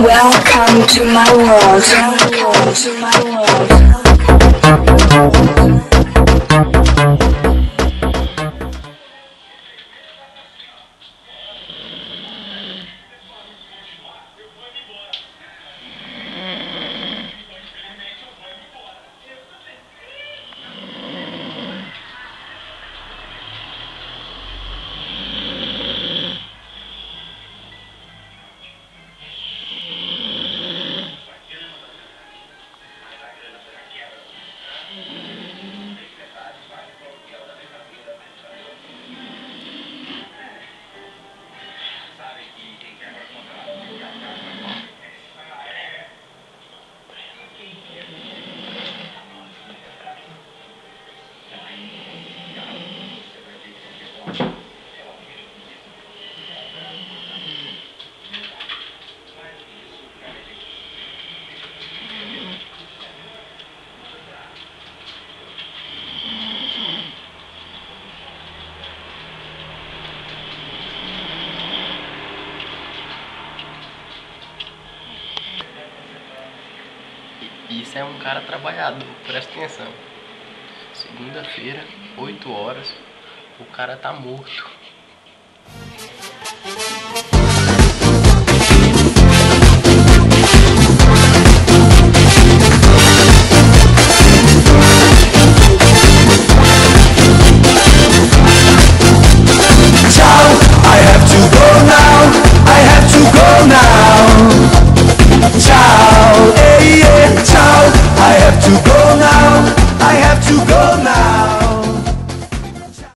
Welcome to my world. Welcome to my world. Isso é um cara trabalhador, presta atenção. Segunda-feira, 8 horas, o cara tá morto.